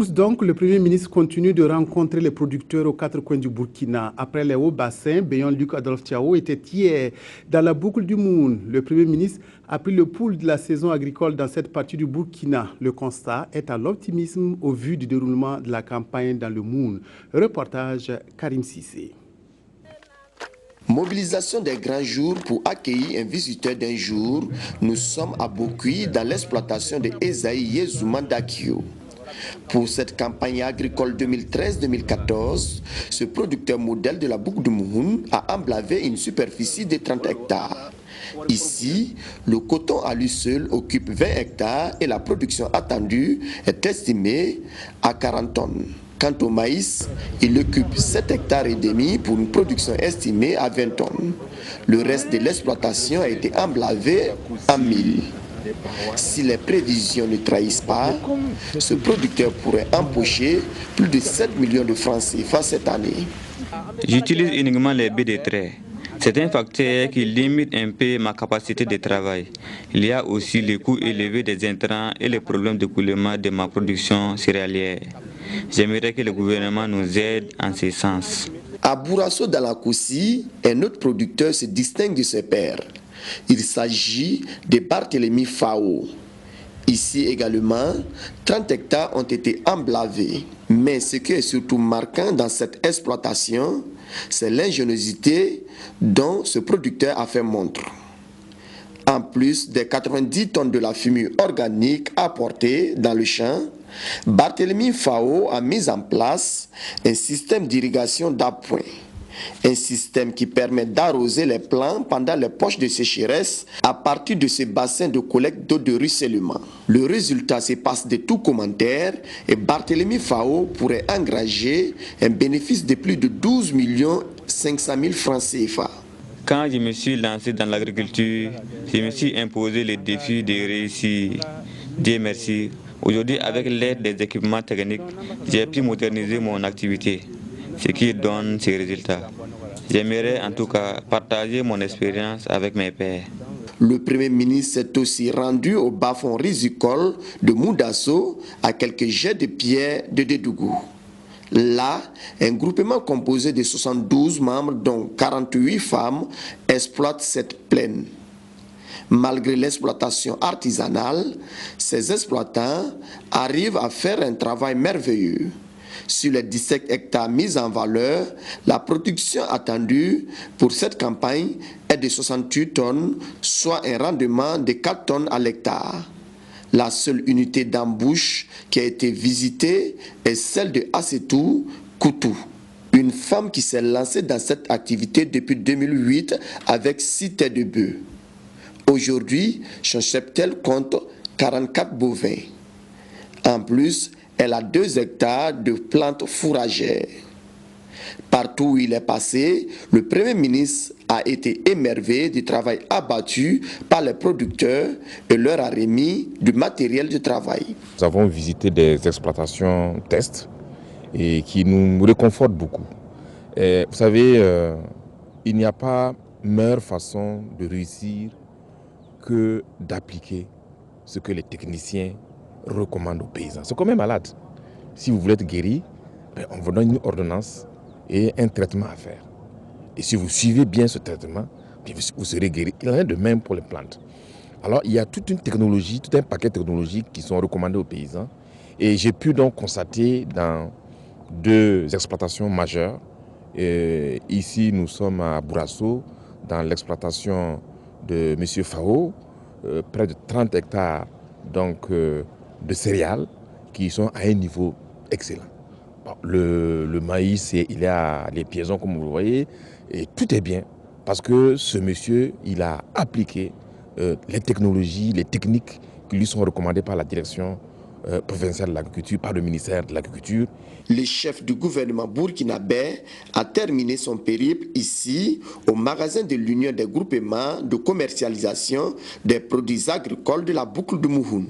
Donc, le Premier ministre continue de rencontrer les producteurs aux quatre coins du Burkina. Après les hauts bassins, Béyon-Luc Adolphe Thiaw était hier dans la boucle du Moun. Le Premier ministre a pris le pouls de la saison agricole dans cette partie du Burkina. Le constat est à l'optimisme au vu du déroulement de la campagne dans le Moun. Reportage Karim Sissé. Mobilisation des grands jours pour accueillir un visiteur d'un jour. Nous sommes à Bokui dans l'exploitation de Esaïe Yezouman Dakio. Pour cette campagne agricole 2013-2014, ce producteur modèle de la boucle du Mouhoun a emblavé une superficie de 30 hectares. Ici, le coton à lui seul occupe 20 hectares et la production attendue est estimée à 40 tonnes. Quant au maïs, il occupe 7 hectares et demi pour une production estimée à 20 tonnes. Le reste de l'exploitation a été emblavé en mille. Si les prévisions ne trahissent pas, ce producteur pourrait empocher plus de 7 millions de francs CFA cette année. J'utilise uniquement les baies de trait. C'est un facteur qui limite un peu ma capacité de travail. Il y a aussi les coûts élevés des intrants et les problèmes d'écoulement de ma production céréalière. J'aimerais que le gouvernement nous aide en ce sens. À Bourasso Dalakoussi, un autre producteur se distingue de ses pairs. Il s'agit de Barthélemy Fao. Ici également, 30 hectares ont été emblavés. Mais ce qui est surtout marquant dans cette exploitation, c'est l'ingéniosité dont ce producteur a fait montre. En plus des 90 tonnes de la fumure organique apportée dans le champ, Barthélemy Fao a mis en place un système d'irrigation d'appoint. Un système qui permet d'arroser les plants pendant les poches de sécheresse à partir de ces bassins de collecte d'eau de ruissellement. Le résultat se passe de tout commentaire et Barthélemy Fao pourrait engranger un bénéfice de plus de 12 500 000 francs CFA. Quand je me suis lancé dans l'agriculture, je me suis imposé le défi de réussir. Dieu merci. Aujourd'hui, avec l'aide des équipements techniques, j'ai pu moderniser mon activité, ce qui donne ces résultats. J'aimerais en tout cas partager mon expérience avec mes pairs. Le Premier ministre s'est aussi rendu au bas-fond risicole de Moudasso à quelques jets de pierre de Dédougou. Là, un groupement composé de 72 membres, dont 48 femmes, exploite cette plaine. Malgré l'exploitation artisanale, ces exploitants arrivent à faire un travail merveilleux. Sur les 17 hectares mis en valeur, la production attendue pour cette campagne est de 68 tonnes, soit un rendement de 4 tonnes à l'hectare. La seule unité d'embouche qui a été visitée est celle de Assetou Koutou, une femme qui s'est lancée dans cette activité depuis 2008 avec 6 têtes de bœufs. Aujourd'hui, son cheptel compte 44 bovins. En plus, elle a 2 hectares de plantes fourragères. Partout où il est passé, le Premier ministre a été émerveillé du travail abattu par les producteurs et leur a remis du matériel de travail. Nous avons visité des exploitations tests et qui nous réconfortent beaucoup. Et vous savez, il n'y a pas meilleure façon de réussir que d'appliquer ce que les techniciens recommandent aux paysans. C'est comme un malade. Si vous voulez être guéri, on vous donne une ordonnance et un traitement à faire. Et si vous suivez bien ce traitement, vous serez guéri. Il en est de même pour les plantes. Alors il y a toute une technologie, tout un paquet technologique qui sont recommandés aux paysans. Et j'ai pu donc constater dans 2 exploitations majeures. Et ici, nous sommes à Bourasso, dans l'exploitation de M. Fao, près de 30 hectares donc, de céréales qui sont à un niveau excellent. Bon, le maïs, il a les piaisons comme vous le voyez, et tout est bien parce que ce monsieur, il a appliqué les technologies, les techniques qui lui sont recommandées par la direction provinciale de l'agriculture, par le ministère de l'Agriculture. Le chef du gouvernement burkinabé a terminé son périple ici, au magasin de l'Union des groupements de commercialisation des produits agricoles de la boucle du Mouhoun.